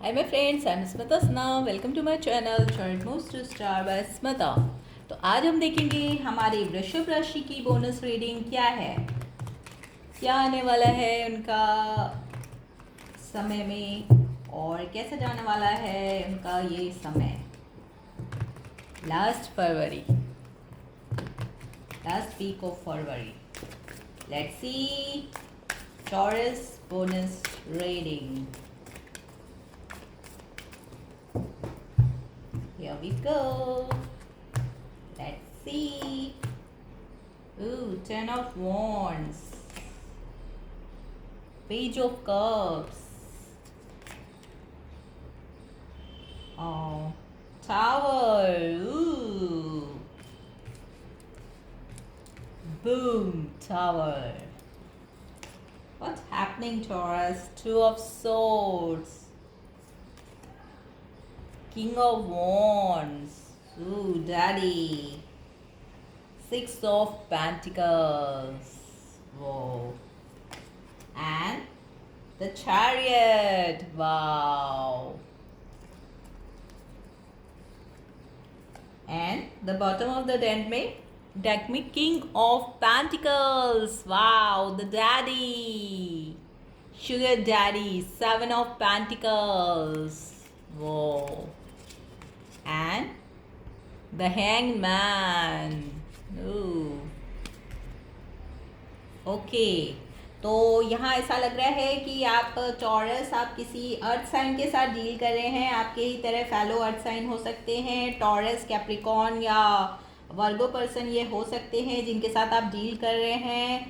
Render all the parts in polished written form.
Hi my friends, I'm Smita Sana. Welcome to my channel Chart Moves to Star by Smita. तो आज हम देखेंगे हमारे वृषभ राशि की बोनस रीडिंग क्या है, क्या आने वाला है उनका समय में और कैसा जाने वाला है उनका ये समय last week of February. Let's see Taurus bonus reading. Here we go. Let's see. Ooh, Ten of Wands. Page of Cups. Oh, Tower. Ooh. Boom, Tower. What's happening, Taurus? Two of Swords. King of Wands. Ooh, Daddy. Six of Pentacles. Whoa. And the Chariot. Wow. And the bottom of the deck में King of Pentacles. Wow, the Daddy. Sugar Daddy. Seven of Pentacles. Whoa. And the Hanged Man. Ooh. Okay, तो यहाँ ऐसा लग रहा है कि आप taurus, आप किसी अर्थ साइन के साथ डील कर रहे हैं. आपके ही तरह फैलो अर्थ साइन हो सकते हैं. टॉरस, कैप्रिकॉर्न या वर्गो पर्सन ये हो सकते हैं जिनके साथ आप डील कर रहे हैं.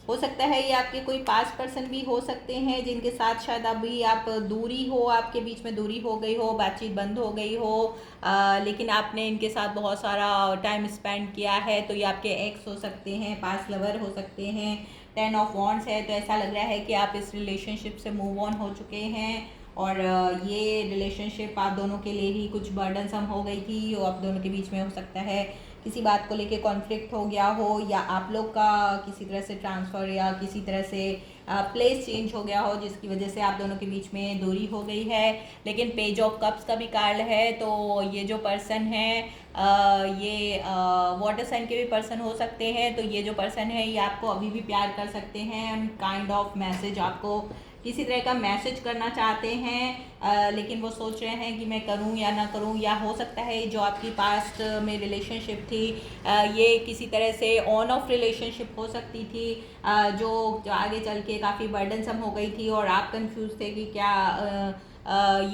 हो सकता है ये आपके कोई पास पर्सन भी हो सकते हैं जिनके साथ शायद अभी आप दूरी हो, आपके बीच में दूरी हो गई हो, बातचीत बंद हो गई हो, लेकिन आपने इनके साथ बहुत सारा टाइम स्पेंड किया है. तो ये आपके एक्स हो सकते हैं, पास लवर हो सकते हैं. 10 ऑफ वॉन्ड्स है, तो ऐसा लग रहा है कि आप इस रिलेशनशिप से मूव ऑन हो चुके हैं और ये रिलेशनशिप आप दोनों के लिए ही कुछ बर्डनसम हो गई थी. और आप दोनों के बीच में हो सकता है किसी बात को लेके कॉन्फ्लिक्ट हो गया हो, या आप लोग का किसी तरह से ट्रांसफ़र या किसी तरह से प्लेस चेंज हो गया हो जिसकी वजह से आप दोनों के बीच में दूरी हो गई है. लेकिन पेज ऑफ कप्स का भी कार्ड है, तो ये जो पर्सन है ये वाटर साइन के भी पर्सन हो सकते हैं. तो ये जो पर्सन है ये आपको अभी भी प्यार कर सकते हैं. काइंड ऑफ मैसेज आपको किसी तरह का मैसेज करना चाहते हैं, लेकिन वो सोच रहे हैं कि मैं करूं या ना करूं. या हो सकता है जो आपकी पास्ट में रिलेशनशिप थी ये किसी तरह से ऑन ऑफ रिलेशनशिप हो सकती थी, जो आगे चल के काफ़ी बर्डनसम हो गई थी और आप कंफ्यूज थे कि क्या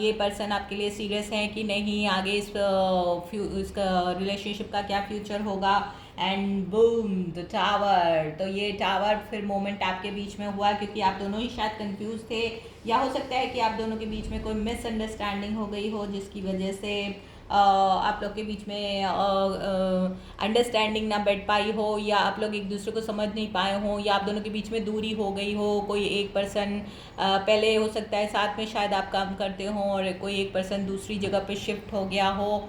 ये पर्सन आपके लिए सीरियस है कि नहीं, आगे इसका रिलेशनशिप का क्या फ्यूचर होगा. And boom, the tower. तो ये टावर फिर मोमेंट आपके बीच में हुआ क्योंकि आप दोनों ही शायद कंफ्यूज थे, या हो सकता है कि आप दोनों के बीच में कोई मिसअंडरस्टैंडिंग हो गई हो जिसकी वजह से आप लोग के बीच में अंडरस्टैंडिंग ना बैठ पाई हो, या आप लोग एक दूसरे को समझ नहीं पाए हो, या आप दोनों के बीच में दूरी हो गई हो. कोई एक पर्सन पहले हो सकता है साथ में शायद आप काम करते हो और कोई एक पर्सन दूसरी जगह पे शिफ्ट हो गया हो,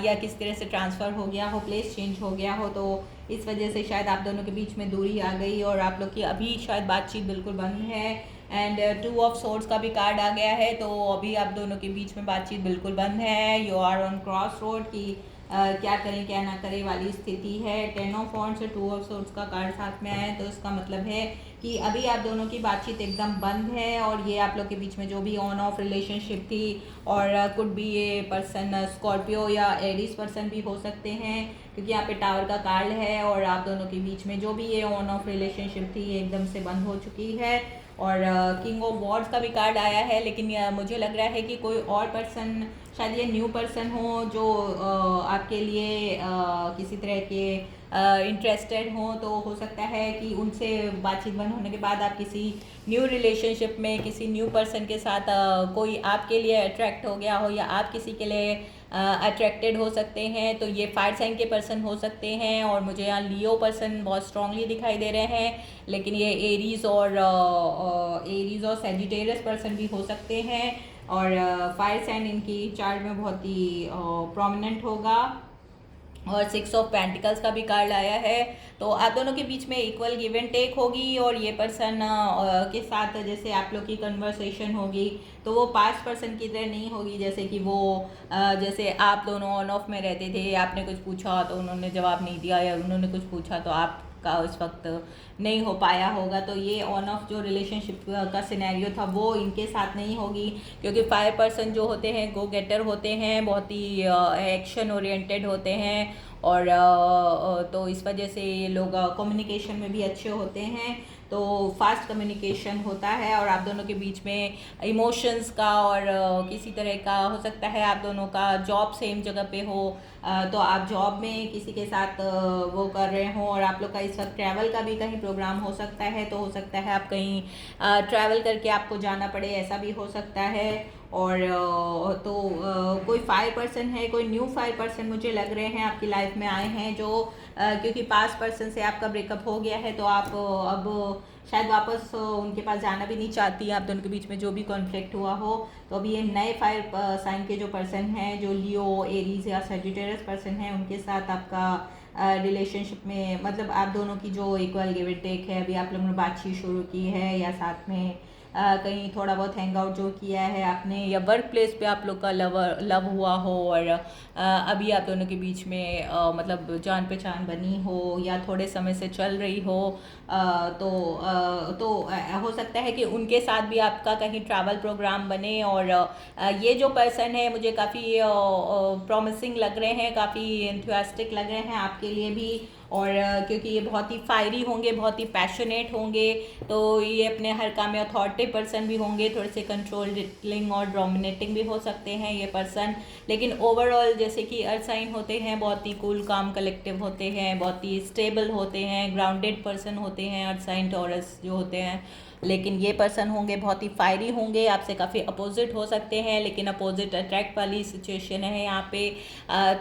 या किस तरह से ट्रांसफ़र हो गया हो, प्लेस चेंज हो गया हो. तो इस वजह से शायद आप दोनों के बीच में दूरी आ गई और आप लोग की अभी शायद बातचीत बिल्कुल बंद है. एंड टू ऑफ सोर्ड्स का भी कार्ड आ गया है, तो अभी आप दोनों के बीच में बातचीत बिल्कुल बंद है. You are on cross road की क्या करें क्या ना करें वाली स्थिति है. 10 ऑफ वॉन्ड्स और 2 ऑफ सोर्ड्स का कार्ड साथ में आया है, तो इसका मतलब है कि अभी आप दोनों की बातचीत एकदम बंद है. और ये आप लोग के बीच में जो भी ऑन ऑफ रिलेशनशिप थी, और कुड भी ये पर्सन स्कॉर्पियो या एरीज पर्सन भी हो सकते हैं क्योंकि यहाँ पे टावर का कार्ड है, और आप दोनों के बीच में जो भी ये ऑन ऑफ रिलेशनशिप थी ये एकदम से बंद हो चुकी है. और किंग ऑफ वॉर्ड्स का भी कार्ड आया है, लेकिन मुझे लग रहा है कि कोई और पर्सन, शायद ये न्यू पर्सन हो जो आपके लिए किसी तरह के इंटरेस्टेड हो. तो हो सकता है कि उनसे बातचीत बंद होने के बाद आप किसी न्यू रिलेशनशिप में किसी न्यू पर्सन के साथ कोई आपके लिए अट्रैक्ट हो गया हो, या आप किसी के लिए अट्रैक्टेड हो सकते हैं. तो ये फायर साइन के पर्सन हो सकते हैं, और मुझे यहाँ लियो पर्सन बहुत स्ट्रांगली दिखाई दे रहे हैं. लेकिन ये एरीज और सेजिटेरियस पर्सन भी हो सकते हैं. और फायर साइन इनकी चार्ट में बहुत ही प्रोमिनेंट होगा. और 6 ऑफ पेंटिकल्स का भी कार्ड आया है। तो आप दोनों के बीच में इक्वल गिव एंड टेक होगी, और ये पर्सन के साथ जैसे आप लोग की कन्वर्सेशन होगी तो वो पास्ट पर्सन की तरह नहीं होगी, जैसे कि वो जैसे आप दोनों ऑन ऑफ में रहते थे, आपने कुछ पूछा तो उन्होंने जवाब नहीं दिया, या उन्होंने कुछ पूछा तो आपका उस वक्त नहीं हो पाया होगा। तो ये ऑन ऑफ जो रिलेशनशिप का सिनेरियो था वो इनके साथ नहीं होगी, क्योंकि 5 पर्सन जो होते हैं गो गेटर होते हैं, बहुत ही एक्शन ओरिएंटेड होते हैं, और तो इस वजह से ये लोग कम्युनिकेशन में भी अच्छे होते हैं, तो फास्ट कम्युनिकेशन होता है। और आप दोनों के बीच में इमोशंस का और किसी तरह का हो सकता है आप दोनों का जॉब सेम जगह पे हो, तो आप जॉब में किसी के साथ वो कर रहे हो, और आप लोग का इस वक्त ट्रैवल का भी कहीं प्रोग्राम हो सकता है, तो हो सकता है आप कहीं ट्रैवल करके आपको जाना पड़े, ऐसा भी हो सकता है। और तो कोई 5 पर्सन है, कोई न्यू 5 पर्सन मुझे लग रहे हैं आपकी लाइफ में आए हैं, जो क्योंकि पास्ट पर्सन से आपका ब्रेकअप हो गया है, तो आप अब शायद वापस उनके पास जाना भी नहीं चाहती, आप दोनों के बीच में जो भी कॉन्फ्लिक्ट हुआ हो। तो अभी ये नए 5 साइन के जो पर्सन हैं, जो लियो, एरीज या सेजिटेरियस पर्सन हैं, उनके साथ आपका रिलेशनशिप में मतलब आप दोनों की जो इक्वल गिव एंड टेक है, अभी आप लोगों ने बातचीत शुरू की है, या साथ में कहीं थोड़ा बहुत हैंग आउट जो किया है आपने, या वर्क प्लेस पे आप लोग का लव हुआ हो, और अभी आप दोनों के बीच में मतलब जान पहचान बनी हो, या थोड़े समय से चल रही हो, तो हो सकता है कि उनके साथ भी आपका कहीं ट्रैवल प्रोग्राम बने। और ये जो पर्सन है मुझे काफ़ी प्रॉमिसिंग लग रहे हैं, काफ़ी एंथुसियास्टिक लग रहे हैं आपके लिए भी, और क्योंकि ये बहुत ही फायरी होंगे, बहुत ही पैशनेट होंगे, तो ये अपने हर काम में अथॉरिटी पर्सन भी होंगे, थोड़े से कंट्रोलिंग और डोमिनेटिंग भी हो सकते हैं ये पर्सन। लेकिन ओवरऑल जैसे कि अर्थ साइन होते हैं बहुत ही कूल काम कलेक्टिव होते हैं, बहुत ही स्टेबल होते हैं, ग्राउंडेड पर्सन होते हैं अर्थ साइन टॉरस जो होते हैं। लेकिन ये पर्सन होंगे बहुत ही फायरी होंगे, आपसे काफ़ी अपोजिट हो सकते हैं, लेकिन अपोजिट अट्रैक्ट वाली सिचुएशन है यहाँ पे।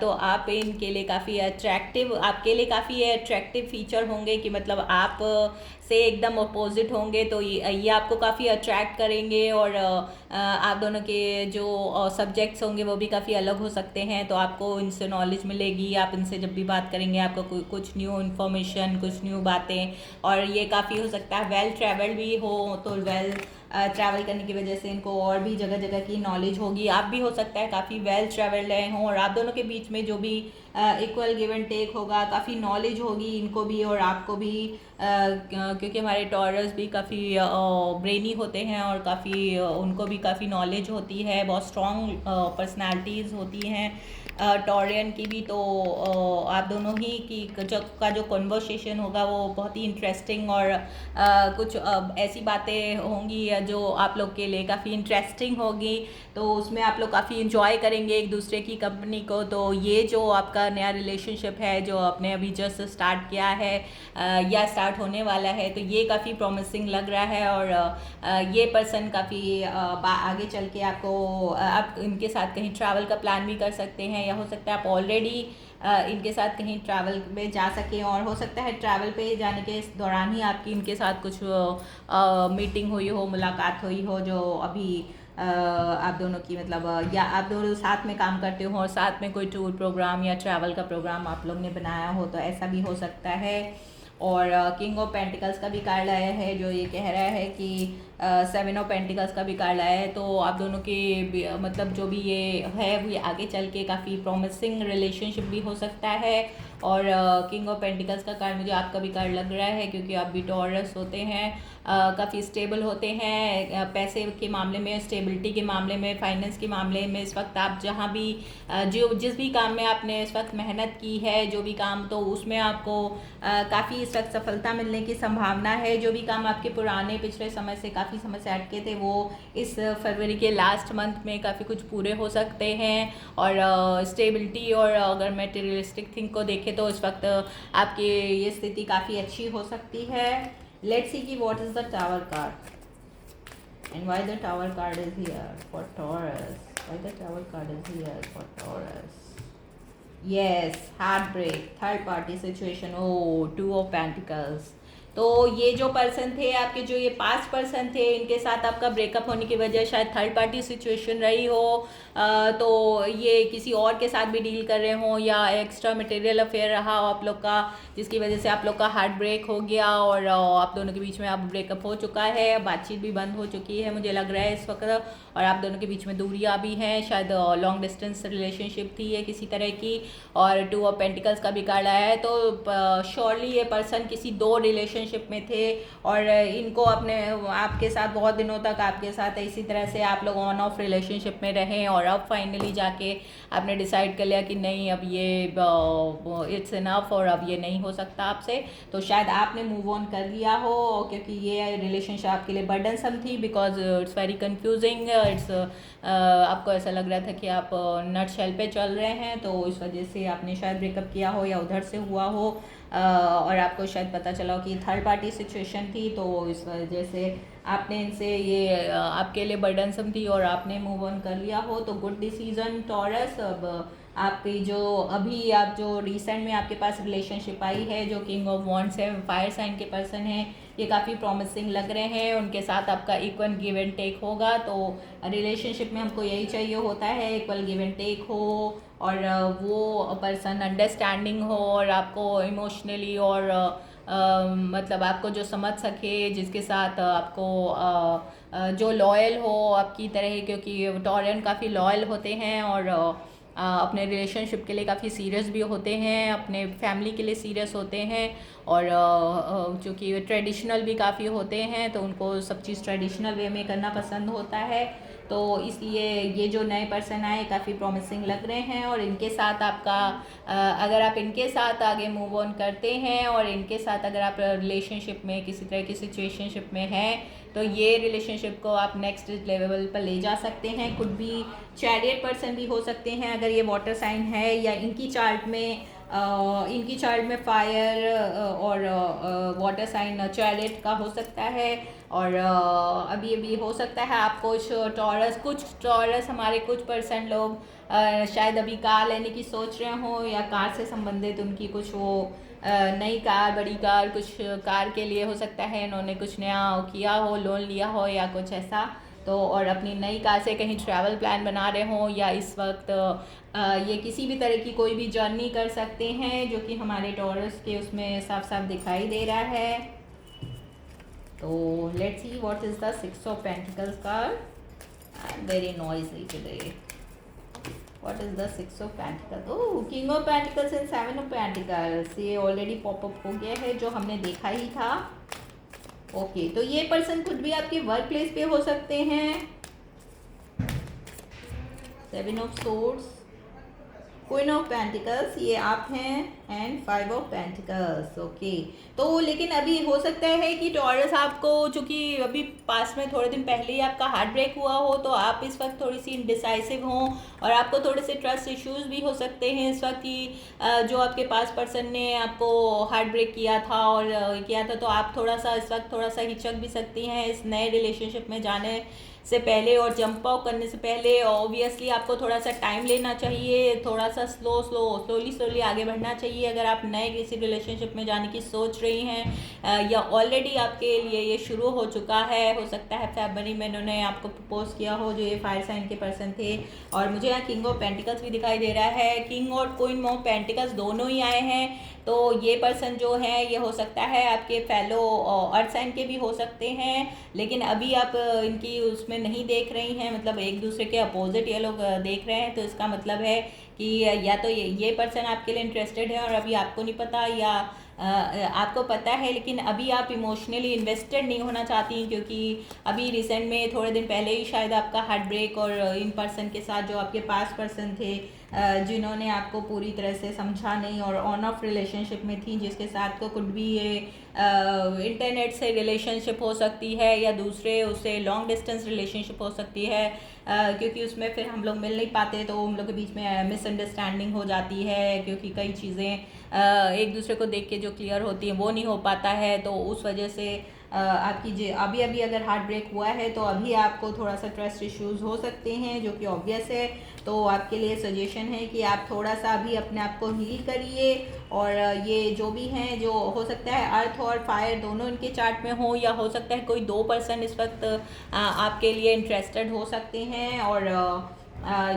तो आप इनके लिए काफ़ी अट्रैक्टिव, आपके लिए काफ़ी अट्रैक्टिव फीचर होंगे कि मतलब आप से एकदम अपोजिट होंगे, तो ये आपको काफ़ी अट्रैक्ट करेंगे। और आप दोनों के जो सब्जेक्ट्स होंगे वो भी काफ़ी अलग हो सकते हैं, तो आपको इनसे नॉलेज मिलेगी, आप इनसे जब भी बात करेंगे आपको कुछ न्यू इन्फॉर्मेशन, कुछ न्यू बातें। और ये काफ़ी हो सकता है वेल ट्रैवल्ड भी हो, तो वेल ट्रैवल करने की वजह से इनको और भी जगह जगह की नॉलेज होगी। आप भी हो सकता है काफ़ी वेल ट्रैवल्ड रहे हों, और आप दोनों के बीच में जो भी इक्वल गिव एंड टेक होगा, काफ़ी नॉलेज होगी इनको भी और आपको भी, क्योंकि हमारे टॉरस भी काफ़ी ब्रेनी होते हैं, और काफ़ी उनको भी काफ़ी नॉलेज होती है, बहुत स्ट्रॉन्ग पर्सनैलिटीज़ होती हैं टॉरियन की भी। तो आप दोनों ही की जो कन्वर्सेशन होगा वो बहुत ही इंटरेस्टिंग, और कुछ ऐसी बातें होंगी जो आप लोग के लिए काफ़ी इंटरेस्टिंग होगी, तो उसमें आप लोग काफ़ी इंजॉय करेंगे एक दूसरे की कंपनी को। तो ये जो आपका नया रिलेशनशिप है जो आपने अभी जस्ट स्टार्ट किया है या स्टार्ट होने वाला है, तो ये काफ़ी प्रॉमिसिंग लग रहा है। और ये पर्सन काफ़ी आगे चल के आपको आप इनके साथ कहीं ट्रैवल का प्लान भी कर सकते हैं, या हो सकता है आप ऑलरेडी इनके साथ कहीं ट्रैवल में जा सकें, और हो सकता है ट्रैवल पे जाने के दौरान ही आपकी इनके साथ कुछ मीटिंग हुई हो, मुलाकात हुई हो, जो अभी आप दोनों की मतलब या आप दोनों साथ में काम करते हो और साथ में कोई टूर प्रोग्राम या ट्रैवल का प्रोग्राम आप लोग ने बनाया हो, तो ऐसा भी हो सकता है। और किंग ऑफ पेंटिकल्स का भी कार्ड आया है जो ये कह रहा है कि 7 ऑफ पेंटिकल्स का भी कार्ड आया है, तो आप दोनों के मतलब जो भी ये है वो ये आगे चल के काफ़ी प्रॉमिसिंग रिलेशनशिप भी हो सकता है। और किंग ऑफ पेंटिकल्स का कार्ड मुझे आपका भी कार्ड लग रहा है, क्योंकि आप भी टॉरस होते हैं, काफ़ी स्टेबल होते हैं पैसे के मामले में, स्टेबिलिटी के मामले में, फाइनेंस के मामले में। इस वक्त आप जहाँ भी जिस भी काम में आपने इस वक्त मेहनत की है, जो भी काम, तो उसमें आपको काफ़ी इस वक्त सफलता मिलने की संभावना है। जो भी काम आपके पुराने पिछले समय से काफ़ी समय से अटके थे, वो इस फरवरी के लास्ट मंथ में काफ़ी कुछ पूरे हो सकते हैं। और स्टेबिलिटी और अगर मटेरियलिस्टिक थिंग को देखें तो इस वक्त आपकी ये स्थिति काफ़ी अच्छी हो सकती है। लेट्स सी कि what is the tower card and why the tower card is here for Taurus, why the tower card is here for Taurus. Yes, heart break, third party situation, oh 2 of pentacles. तो ये जो person थे आपके, जो ये 5 person थे, इनके साथ आपका ब्रेकअप होने की वजह शायद थर्ड पार्टी सिचुएशन रही हो। तो ये किसी और के साथ भी डील कर रहे हो या एक्स्ट्रा मटेरियल अफेयर रहा हो आप लोग का, जिसकी वजह से आप लोग का हार्ट ब्रेक हो गया और आप दोनों के बीच में अब ब्रेकअप हो चुका है, बातचीत भी बंद हो चुकी है मुझे लग रहा है इस वक्त, और आप दोनों के बीच में दूरियां भी हैं, शायद लॉन्ग डिस्टेंस रिलेशनशिप थी ये किसी तरह की, और 2 ऑफ पेंटिकल्स का भी कार्ड आया है। तो श्योरली ये पर्सन किसी 2 रिलेशनशिप में थे और इनको अपने आपके साथ बहुत दिनों तक आपके साथ इसी तरह से आप लोग ऑन ऑफ रिलेशनशिप में रहें, और अब फाइनली जाके आपने डिसाइड कर लिया कि नहीं अब ये इट्स इनफ और अब ये नहीं हो सकता आपसे, तो शायद आपने मूव ऑन कर लिया हो, क्योंकि ये रिलेशनशिप आपके लिए बर्डनसम थी, because it's very confusing, it's आपको ऐसा लग रहा था कि आप नट शेल पे चल रहे हैं, तो इस वजह से आपने शायद ब्रेकअप किया हो या उधर से हुआ हो, और आपको शायद पता चला हो कि थर्ड पार्टी सिचुएशन थी, तो इस वजह से आपने इनसे ये आपके लिए बर्डनसम थी और आपने मूव ऑन कर लिया हो। तो गुड डिसीजन टॉरस। अब आपकी जो अभी आप जो रिसेंट में आपके पास रिलेशनशिप आई है, जो किंग ऑफ वॉन्ड्स है, फायर साइन के पर्सन हैं, ये काफ़ी प्रॉमिसिंग लग रहे हैं, उनके साथ आपका इक्वल गिव एंड टेक होगा। तो रिलेशनशिप में हमको यही चाहिए होता है, इक्वल गिव एंड टेक हो और वो पर्सन अंडरस्टैंडिंग हो और आपको इमोशनली और मतलब आपको जो समझ सके, जिसके साथ आपको जो लॉयल हो आपकी तरह, क्योंकि टॉरन काफ़ी लॉयल होते हैं और अपने रिलेशनशिप के लिए काफ़ी सीरियस भी होते हैं, अपने फैमिली के लिए सीरियस होते हैं, और चूँकि ट्रेडिशनल भी काफ़ी होते हैं तो उनको सब चीज़ ट्रेडिशनल वे में करना पसंद होता है। तो इसलिए ये जो नए पर्सन आए काफ़ी प्रॉमिसिंग लग रहे हैं, और इनके साथ आपका अगर आप इनके साथ आगे मूव ऑन करते हैं और इनके साथ अगर आप रिलेशनशिप में किसी तरह की सिचुएशनशिप में हैं, तो ये रिलेशनशिप को आप नेक्स्ट लेवल पर ले जा सकते हैं। कुछ भी चैरियट पर्सन भी हो सकते हैं अगर ये वाटर साइन है, या इनकी चार्ट में फायर और वाटर साइन चैरियट का हो सकता है, और अभी अभी हो सकता है आप कुछ टॉरस हमारे कुछ % लोग शायद अभी कार लेने की सोच रहे हो, या कार से संबंधित उनकी कुछ वो नई कार, बड़ी कार, कुछ कार के लिए हो सकता है इन्होंने कुछ नया किया हो, लोन लिया हो या कुछ ऐसा, तो और अपनी नई कार से कहीं ट्रैवल प्लान बना रहे हो, या इस वक्त ये किसी भी तरह की कोई भी जर्नी कर सकते हैं, जो कि हमारे टॉरस के उसमें साफ साफ दिखाई दे रहा है। तो let's see what is the 6 of pentacles card. I am very noisy today. What is the 6 of Pentacles? Oh, King of Pentacles and 7 of Pentacles. ये ऑलरेडी पॉपअप हो गया है, जो हमने देखा ही था। ओके, तो ये पर्सन खुद भी आपके वर्क प्लेस पे हो सकते हैं। 7 of Swords, queen of pentacles ये आप हैं, एंड 5 ऑफ पेंटिकल्स। ओके, तो लेकिन अभी हो सकता है कि टॉरस आपको, चूँकि अभी पास में थोड़े दिन पहले ही आपका हार्ट ब्रेक हुआ हो, तो आप इस वक्त थोड़ी सी इनडिसाइसिव हों और आपको थोड़े से ट्रस्ट इश्यूज भी हो सकते हैं इस वक्त कि जो आपके पास पर्सन ने आपको हार्ट ब्रेक किया था और किया था, तो आप थोड़ा सा इस वक्त थोड़ा सा हिचक भी सकती हैं इस नए रिलेशनशिप में जाने से पहले और जंप आउट करने से पहले। ऑब्वियसली आपको थोड़ा सा टाइम लेना चाहिए, थोड़ा सा स्लोली आगे बढ़ना चाहिए अगर आप नए किसी रिलेशनशिप में जाने की सोच रही हैं, या ऑलरेडी आपके लिए ये शुरू हो चुका है। हो सकता है फरवरी में इन्होंने आपको प्रपोज किया हो, जो ये फायर साइन के पर्सन थे। और मुझे यहाँ किंग ऑफ पेंटिकल्स भी दिखाई दे रहा है, किंग और क्वीन ऑफ पेंटिकल्स दोनों ही आए हैं। तो ये पर्सन जो है ये हो सकता है आपके फेलो अर्थ साइन के भी हो सकते हैं, लेकिन अभी आप इनकी उसमें नहीं देख रही हैं, मतलब एक दूसरे के अपोजिट ये लोग देख रहे हैं। तो इसका मतलब है कि या तो ये पर्सन आपके लिए इंटरेस्टेड है और अभी आपको नहीं पता, या आपको पता है लेकिन अभी आप इमोशनली इन्वेस्टेड नहीं होना चाहती, क्योंकि अभी रिसेंट में थोड़े दिन पहले ही शायद आपका हार्ट ब्रेक, और इन पर्सन के साथ जो आपके पास पर्सन थे जिन्होंने आपको पूरी तरह से समझा नहीं और ऑन ऑफ रिलेशनशिप में थी, जिसके साथ को कुछ भी ये इंटरनेट से रिलेशनशिप हो सकती है या दूसरे उससे लॉन्ग डिस्टेंस रिलेशनशिप हो सकती है, क्योंकि उसमें फिर हम लोग मिल नहीं पाते तो हम लोग के बीच में मिसअंडरस्टैंडिंग हो जाती है, क्योंकि कई चीज़ें एक दूसरे को देख के जो क्लियर होती हैं वो नहीं हो पाता है। तो उस वजह से आपकी अभी अभी अगर हार्ट ब्रेक हुआ है तो अभी आपको थोड़ा सा ट्रस्ट इश्यूज़ हो सकते हैं, जो कि ऑब्वियस है। तो आपके लिए सजेशन है कि आप थोड़ा सा अभी अपने आप को हील करिए। और ये जो भी हैं, जो हो सकता है अर्थ और फायर दोनों इनके चार्ट में हो, या हो सकता है कोई 2% इस वक्त आपके लिए इंटरेस्टेड हो सकते हैं। और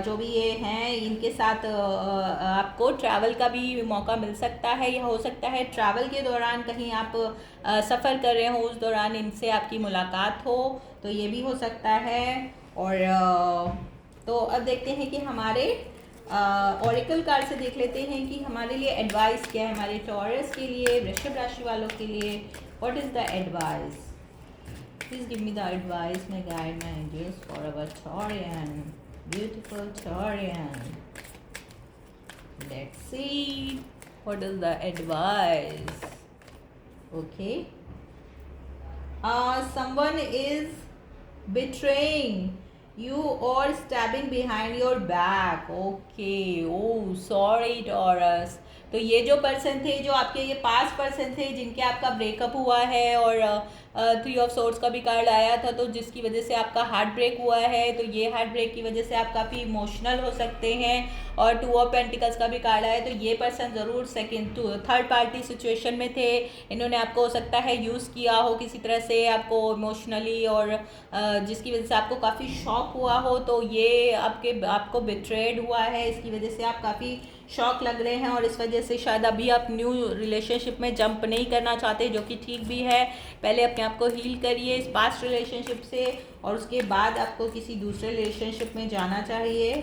जो भी ये हैं इनके साथ आपको ट्रैवल का भी मौका मिल सकता है, या हो सकता है ट्रैवल के दौरान कहीं आप सफ़र कर रहे हो, उस दौरान इनसे आपकी मुलाकात हो, तो ये भी हो सकता है। और तो अब देखते हैं कि हमारे ऑरिकल कार्ड से देख लेते हैं कि हमारे लिए एडवाइस क्या है, हमारे टॉरस के लिए, वृषभ राशि वालों के लिए। What is the advice? Please give me the advice, my guide, my angels for our Taurian, beautiful Taurian. Let's see what is the advice. Okay. Someone is betraying you or stabbing behind your back. Okay. Oh, sorry Taurus. तो ये जो person थे, जो आपके ये 5 person थे जिनके आपका ब्रेकअप हुआ है, और 3 ऑफ सोर्ड्स का भी कार्ड आया था, तो जिसकी वजह से आपका हार्ट ब्रेक हुआ है, तो ये हार्ट ब्रेक की वजह से आप काफ़ी इमोशनल हो सकते हैं। और 2 ऑफ पेंटिकल्स का भी कार्ड आया, तो ये पर्सन ज़रूर थर्ड पार्टी सिचुएशन में थे। इन्होंने आपको हो सकता है यूज़ किया हो किसी तरह से आपको इमोशनली, और जिसकी वजह से आपको काफ़ी शॉक हुआ हो, तो ये आपको बिट्रेड हुआ है। इसकी वजह से आप काफ़ी शॉक लग रहे हैं, और इस वजह से शायद अभी आप न्यू रिलेशनशिप में जंप नहीं करना चाहते, जो कि ठीक भी है। पहले अपने आप को हील करिए इस पास्ट रिलेशनशिप से, और उसके बाद आपको किसी दूसरे रिलेशनशिप में जाना चाहिए।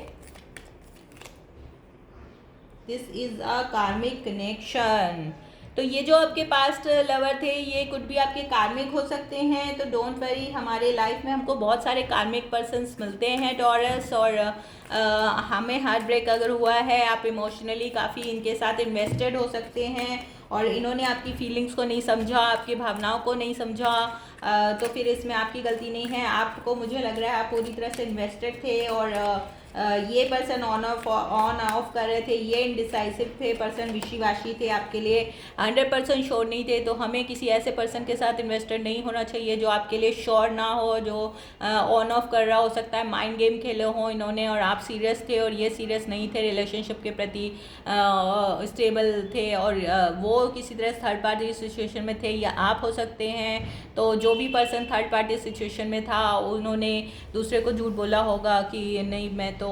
This is a karmic connection. तो ये जो आपके पास्ट लवर थे, ये कुछ भी आपके कार्मिक हो सकते हैं। तो डोंट वरी, हमारे लाइफ में हमको बहुत सारे कार्मिक पर्सन्स मिलते हैं टॉरस, और हमें हार्ट ब्रेक अगर हुआ है, आप इमोशनली काफ़ी इनके साथ इन्वेस्टेड हो सकते हैं, और इन्होंने आपकी फीलिंग्स को नहीं समझा, आपकी भावनाओं को नहीं समझा। तो फिर इसमें आपकी गलती नहीं है। आपको, मुझे लग रहा है आप पूरी तरह से इन्वेस्टेड थे, और ये पर्सन ऑन ऑफ कर रहे थे, ये इनडिसाइसिव थे, पर्सन विशी-वाशी थे, आपके लिए 100% श्योर नहीं थे। तो हमें किसी ऐसे पर्सन के साथ इन्वेस्टेड नहीं होना चाहिए जो आपके लिए श्योर ना हो, जो ऑन ऑफ कर रहा हो सकता है माइंड गेम खेले हों इन्होंने, और आप सीरियस थे और ये सीरियस नहीं थे रिलेशनशिप के प्रति, स्टेबल थे, और वो किसी तरह थर्ड पार्टी सिचुएशन में थे, या आप हो सकते हैं। तो जो भी पर्सन थर्ड पार्टी सिचुएशन में था, उन्होंने दूसरे को झूठ बोला होगा कि नहीं मैं तो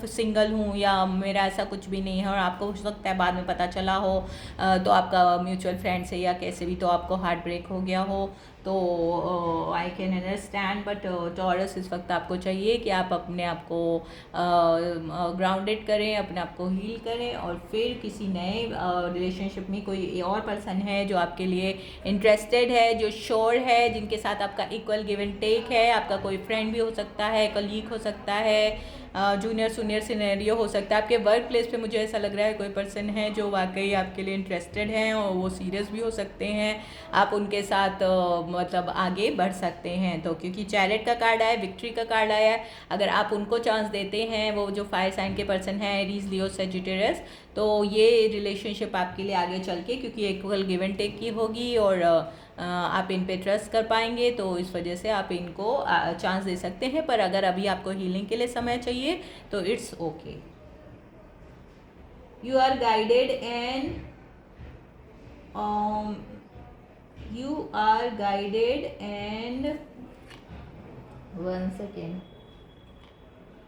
सिंगल हूँ, या मेरा ऐसा कुछ भी नहीं है, और आपको हो सकता है बाद में पता चला हो, तो आपका म्यूचुअल फ्रेंड से या कैसे भी, तो आपको हार्ट ब्रेक हो गया हो। तो I can understand, but taurus इस वक्त आपको चाहिए कि आप अपने आप को ग्राउंडेड करें, अपने आप को हील करें, और फिर किसी नए रिलेशनशिप में कोई और पर्सन है जो आपके लिए इंटरेस्टेड है, जो श्योर है, जिनके साथ आपका इक्वल गिव एंड टेक है। आपका कोई फ्रेंड भी हो सकता है, कलीग हो सकता है, जूनियर सीनियर सिनेरियो हो सकता है। आपके वर्क प्लेस पे मुझे ऐसा लग रहा है कोई पर्सन है जो वाकई आपके लिए इंटरेस्टेड हैं, और वो सीरियस भी हो सकते हैं। आप उनके साथ मतलब आगे बढ़ सकते हैं। तो क्योंकि चैरिट का कार्ड आया, विक्ट्री का कार्ड आया है, अगर आप उनको चांस देते हैं, वो जो फायर साइन के पर्सन हैं, एरीज, लियो, सजिटेरियस, तो ये रिलेशनशिप आपके लिए आगे चल के, क्योंकि इक्वल गिव एंड टेक की होगी, और आप इन पे ट्रस्ट कर पाएंगे, तो इस वजह से आप इनको चांस दे सकते हैं। पर अगर अभी आपको हीलिंग के लिए समय चाहिए तो it's okay. You are guided and one second,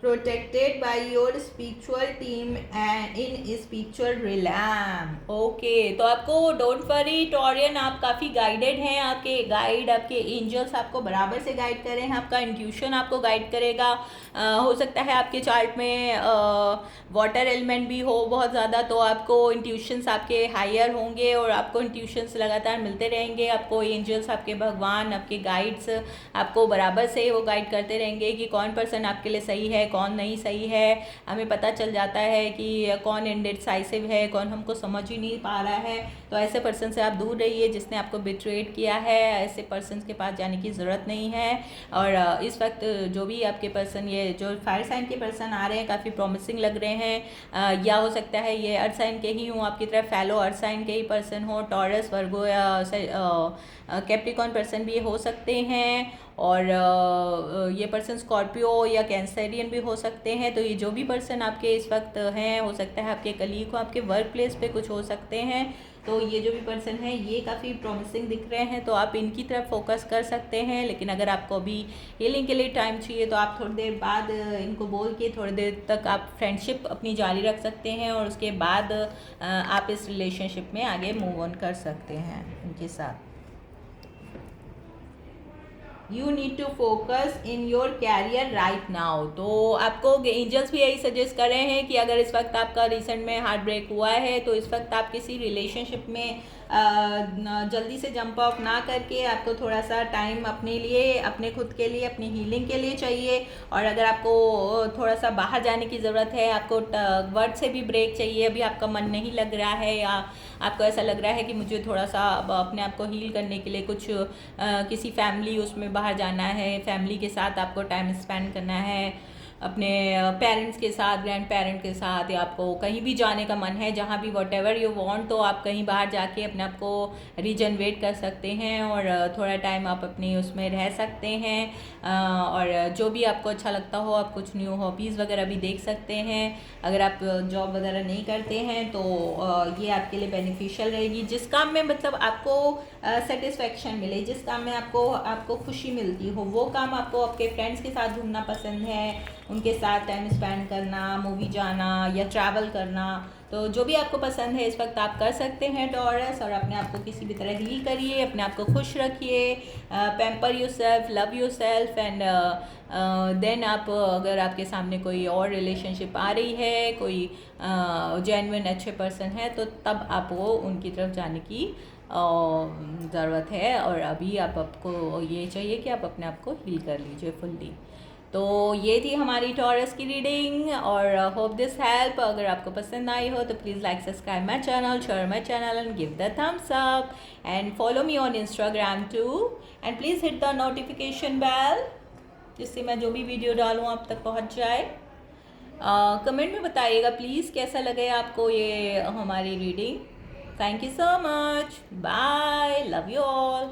protected by your spiritual team and in spiritual realm. Okay, तो आपको डोंट वरी टॉरियन, आप काफ़ी गाइडेड हैं। आपके गाइड, आपके एंजल्स आपको बराबर से गाइड कर रहे हैं, आपका इंट्यूशन आपको गाइड करेगा। हो सकता है आपके चार्ट में वाटर एलिमेंट भी हो बहुत ज़्यादा, तो आपको इंट्यूशंस आपके हायर होंगे, और आपको इंट्यूशंस लगातार मिलते रहेंगे। आपको एंजल्स, आपके भगवान, आपके गाइड्स आपको बराबर से वो गाइड करते रहेंगे कि कौन पर्सन आपके लिए सही है, कौन नहीं सही है, हमें पता चल जाता है कि कौन इनडिसाइसिव है, कौन हमको समझ ही नहीं पा रहा है। तो ऐसे पर्सन से आप दूर रहिए जिसने आपको बिट्रेड किया है। ऐसे पर्सन के पास जाने की ज़रूरत नहीं है। और इस वक्त जो भी आपके पर्सन, ये जो फायर साइन के पर्सन आ रहे हैं काफ़ी प्रॉमिसिंग लग रहे हैं। या हो सकता है ये अर्थ साइन के ही हों, आपकी तरफ फैलो अर्थ साइन के ही पर्सन हो, टॉरस, वर्गो या कैप्रिकॉर्न पर्सन भी हो सकते हैं। और ये पर्सन स्कॉर्पियो या कैंसरियन भी हो सकते हैं। तो ये जो भी पर्सन आपके इस वक्त हैं, हो सकता है आपके कलीग को, आपके वर्क प्लेस पे कुछ हो सकते हैं। तो ये जो भी पर्सन है ये काफ़ी प्रॉमिसिंग दिख रहे हैं, तो आप इनकी तरफ फोकस कर सकते हैं। लेकिन अगर आपको अभी हीलिंग के लिए टाइम चाहिए तो आप थोड़ी देर बाद इनको बोल के थोड़ी देर तक आप फ्रेंडशिप अपनी जारी रख सकते हैं, और उसके बाद आप इस रिलेशनशिप में आगे मूव ऑन कर सकते हैं इनके साथ। You need to focus in your career right now. तो आपको एंजल्स भी यही सजेस्ट कर रहे हैं कि अगर इस वक्त आपका रिसेंट में हार्ट ब्रेक हुआ है तो इस वक्त आप किसी रिलेशनशिप में जल्दी से जंप ऑफ ना करके आपको थोड़ा सा टाइम अपने लिए, अपने खुद के लिए, अपनी हीलिंग के लिए चाहिए। और अगर आपको थोड़ा सा बाहर जाने की ज़रूरत है, आपको वर्क से भी ब्रेक चाहिए, अभी आपका मन नहीं लग रहा है या आपको ऐसा लग रहा है कि मुझे थोड़ा सा अपने आप को हील करने के लिए कुछ किसी फैमिली उसमें बाहर जाना है, फैमिली के साथ आपको टाइम स्पेंड करना है, अपने पेरेंट्स के साथ, ग्रैंड पेरेंट के साथ, या आपको कहीं भी जाने का मन है, जहाँ भी वट एवर यू वांट, तो आप कहीं बाहर जाके अपने आप को रीजनरेट कर सकते हैं और थोड़ा टाइम आप अपनी उसमें रह सकते हैं। और जो भी आपको अच्छा लगता हो, आप कुछ न्यू हॉबीज़ वगैरह भी देख सकते हैं। अगर आप जॉब वगैरह नहीं करते हैं तो ये आपके लिए बेनिफिशियल रहेगी। जिस काम में मतलब आपको सेटिस्फेक्शन मिले, जिस काम में आपको खुशी मिलती हो, वो काम आपको आपके फ्रेंड्स के साथ घूमना पसंद है, उनके साथ टाइम स्पेंड करना, मूवी जाना या ट्रैवल करना, तो जो भी आपको पसंद है इस वक्त आप कर सकते हैं टॉरस। और अपने आप को किसी भी तरह हील करिए, अपने आप को खुश रखिए, pamper yourself, love yourself and then आप, अगर आपके सामने कोई और रिलेशनशिप आ रही है, कोई जेन्युइन अच्छे पर्सन है, तो तब आपको उनकी तरफ जाने की ज़रूरत है। और अभी आपको ये चाहिए कि आप अपने आप को हील कर लीजिए फुल्ली। तो ये थी हमारी टॉरस की रीडिंग, और होप दिस हेल्प। अगर आपको पसंद आई हो तो please like, subscribe my channel, share my channel and give the thumbs up and follow me on Instagram too, and please hit the notification bell जिससे मैं जो भी वीडियो डालूँ आप तक पहुँच जाए। कमेंट में बताइएगा प्लीज़ कैसा लगे आपको ये हमारी reading. Thank you so much, bye, love you all.